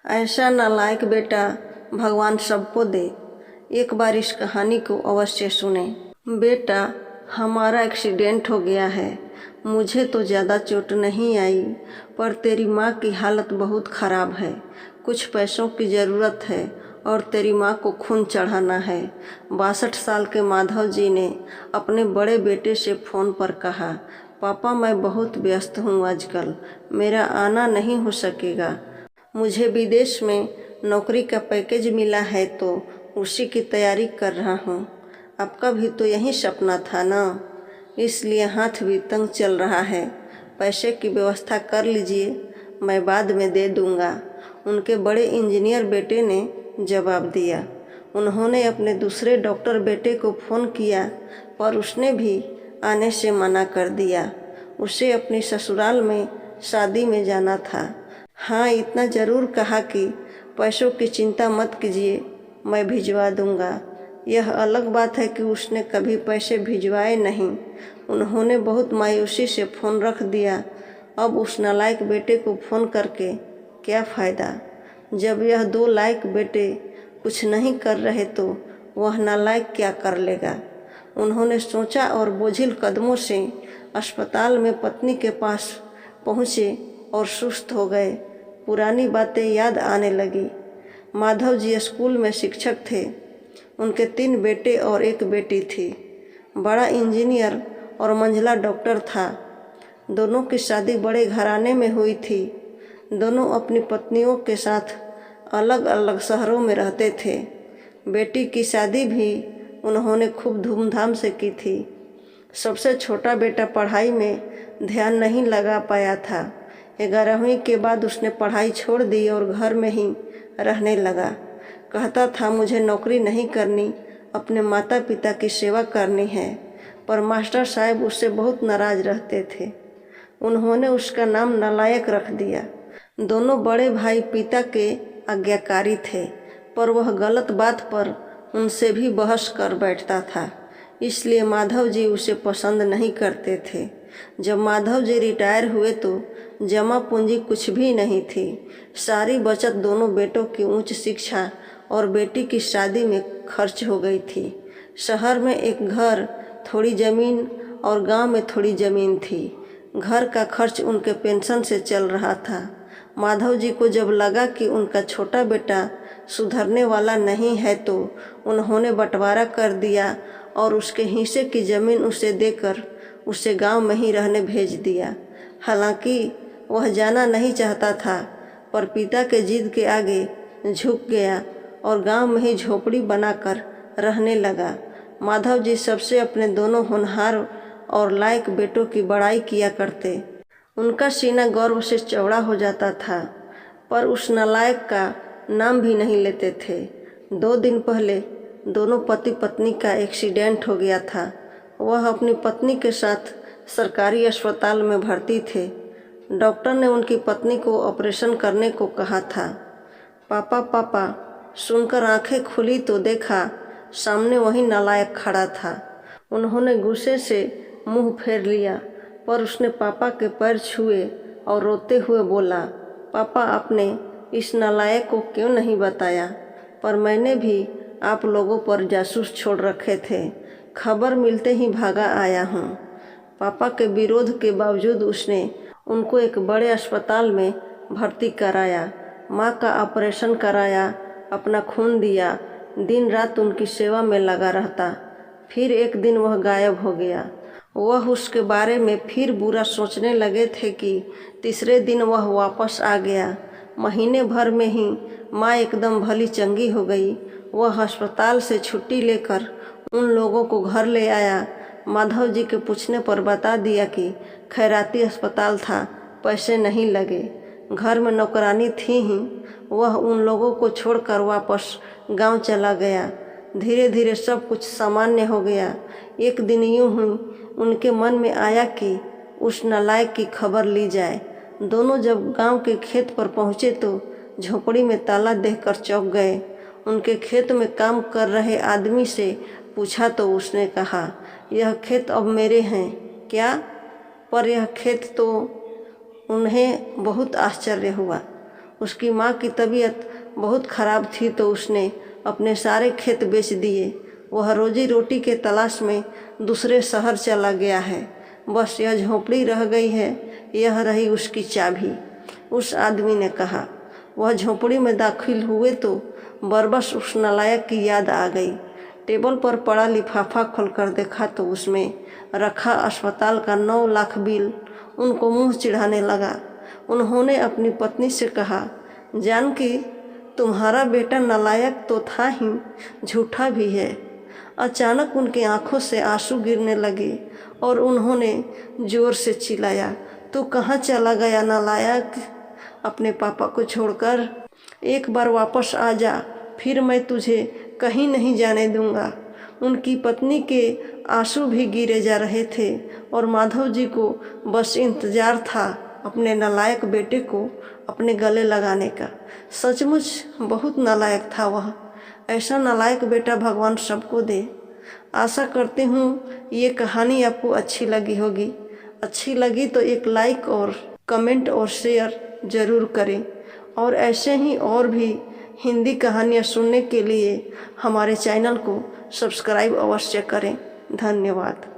ऐसा नालायक बेटा भगवान सबको दे। एक बार इस कहानी को अवश्य सुने। बेटा, हमारा एक्सीडेंट हो गया है। मुझे तो ज़्यादा चोट नहीं आई, पर तेरी माँ की हालत बहुत ख़राब है। कुछ पैसों की ज़रूरत है और तेरी माँ को खून चढ़ाना है। 62 साल के माधव जी ने अपने बड़े बेटे से फ़ोन पर कहा, पापा मैं बहुत व्यस्त हूँ आजकल, मेरा आना नहीं हो सकेगा। मुझे विदेश में नौकरी का पैकेज मिला है तो उसी की तैयारी कर रहा हूँ। आपका भी तो यही सपना था ना, इसलिए हाथ भी तंग चल रहा है। पैसे की व्यवस्था कर लीजिए, मैं बाद में दे दूँगा। उनके बड़े इंजीनियर बेटे ने जवाब दिया। उन्होंने अपने दूसरे डॉक्टर बेटे को फ़ोन किया, पर उसने भी आने से मना कर दिया। उसे अपनी ससुराल में शादी में जाना था। हाँ, इतना ज़रूर कहा कि पैसों की चिंता मत कीजिए, मैं भिजवा दूँगा। यह अलग बात है कि उसने कभी पैसे भिजवाए नहीं। उन्होंने बहुत मायूसी से फ़ोन रख दिया। अब उस नालायक बेटे को फ़ोन करके क्या फ़ायदा। जब यह 2 लायक बेटे कुछ नहीं कर रहे तो वह नालायक क्या कर लेगा। उन्होंने सोचा और बोझिल कदमों से अस्पताल में पत्नी के पास पहुँचे और सुस्त हो गए। पुरानी बातें याद आने लगी। माधव जी स्कूल में शिक्षक थे। उनके 3 बेटे और 1 बेटी थी। बड़ा इंजीनियर और मंझला डॉक्टर था। दोनों की शादी बड़े घराने में हुई थी। दोनों अपनी पत्नियों के साथ अलग अलग शहरों में रहते थे। बेटी की शादी भी उन्होंने खूब धूमधाम से की थी। सबसे छोटा बेटा पढ़ाई में ध्यान नहीं लगा पाया था। 11वीं के बाद उसने पढ़ाई छोड़ दी और घर में ही रहने लगा। कहता था मुझे नौकरी नहीं करनी, अपने माता पिता की सेवा करनी है। पर मास्टर साहब उससे बहुत नाराज़ रहते थे। उन्होंने उसका नाम नालायक रख दिया। दोनों बड़े भाई पिता के आज्ञाकारी थे, पर वह गलत बात पर उनसे भी बहस कर बैठता था। इसलिए माधव जी उसे पसंद नहीं करते थे। जब माधव जी रिटायर हुए तो जमा पूंजी कुछ भी नहीं थी। सारी बचत दोनों बेटों की उच्च शिक्षा और बेटी की शादी में खर्च हो गई थी। शहर में एक घर, थोड़ी ज़मीन और गांव में थोड़ी ज़मीन थी। घर का खर्च उनके पेंशन से चल रहा था। माधव जी को जब लगा कि उनका छोटा बेटा सुधरने वाला नहीं है तो उन्होंने बंटवारा कर दिया और उसके हिस्से की ज़मीन उसे देकर उसे गांव में ही रहने भेज दिया। हालांकि वह जाना नहीं चाहता था, पर पिता के जिद के आगे झुक गया और गांव में ही झोपड़ी बनाकर रहने लगा। माधव जी सबसे अपने दोनों होनहार और लायक बेटों की बड़ाई किया करते। उनका सीना गर्व से चौड़ा हो जाता था, पर उस नालायक का नाम भी नहीं लेते थे। 2 दिन पहले दोनों पति पत्नी का एक्सीडेंट हो गया था। वह अपनी पत्नी के साथ सरकारी अस्पताल में भर्ती थे। डॉक्टर ने उनकी पत्नी को ऑपरेशन करने को कहा था। पापा पापा सुनकर आंखें खुली तो देखा सामने वही नालायक खड़ा था। उन्होंने गुस्से से मुंह फेर लिया, पर उसने पापा के पैर छुए और रोते हुए बोला, पापा आपने इस नालायक को क्यों नहीं बताया, पर मैंने भी आप लोगों पर जासूस छोड़ रखे थे। खबर मिलते ही भागा आया हूँ। पापा के विरोध के बावजूद उसने उनको एक बड़े अस्पताल में भर्ती कराया। माँ का ऑपरेशन कराया, अपना खून दिया, दिन रात उनकी सेवा में लगा रहता। फिर एक दिन वह गायब हो गया। वह उसके बारे में फिर बुरा सोचने लगे थे कि तीसरे दिन वह वापस आ गया। महीने भर में ही माँ एकदम भली चंगी हो गई। वह अस्पताल से छुट्टी लेकर उन लोगों को घर ले आया। माधव जी के पूछने पर बता दिया कि खैराती अस्पताल था, पैसे नहीं लगे। घर में नौकरानी थी ही। वह उन लोगों को छोड़कर वापस गांव चला गया। धीरे धीरे सब कुछ सामान्य हो गया। एक दिन यूं ही उनके मन में आया कि उस नालायक की खबर ली जाए। दोनों जब गांव के खेत पर पहुँचे तो झोपड़ी में ताला देखकर चौंक गए। उनके खेत में काम कर रहे आदमी से पूछा तो उसने कहा, यह खेत अब मेरे हैं क्या? पर यह खेत तो उन्हें बहुत आश्चर्य हुआ। उसकी माँ की तबीयत बहुत ख़राब थी तो उसने अपने सारे खेत बेच दिए। वह रोजी रोटी के तलाश में दूसरे शहर चला गया है। बस यह झोंपड़ी रह गई है, यह रही उसकी चाबी। उस आदमी ने कहा। वह झोंपड़ी में दाखिल हुए तो बरबस उस नालायक की याद आ गई। टेबल पर पड़ा लिफाफा खोलकर देखा तो उसमें रखा अस्पताल का 9 लाख बिल उनको मुंह चिढ़ाने लगा। उन्होंने अपनी पत्नी से कहा, जानकी, तुम्हारा बेटा नालायक तो था ही, झूठा भी है। अचानक उनकी आंखों से आंसू गिरने लगे और उन्होंने जोर से चिल्लाया, तू कहाँ चला गया नालायक? अपने पापा को छोड़कर एक बार वापस आ जा, फिर मैं तुझे कहीं नहीं जाने दूंगा। उनकी पत्नी के आंसू भी गिरे जा रहे थे और माधव जी को बस इंतजार था अपने नालायक बेटे को अपने गले लगाने का। सचमुच बहुत नालायक था वह। ऐसा नालायक बेटा भगवान सबको दे। आशा करती हूँ ये कहानी आपको अच्छी लगी होगी। अच्छी लगी तो एक लाइक और कमेंट और शेयर ज़रूर करें और ऐसे ही और भी हिंदी कहानियाँ सुनने के लिए हमारे चैनल को सब्सक्राइब अवश्य करें। धन्यवाद।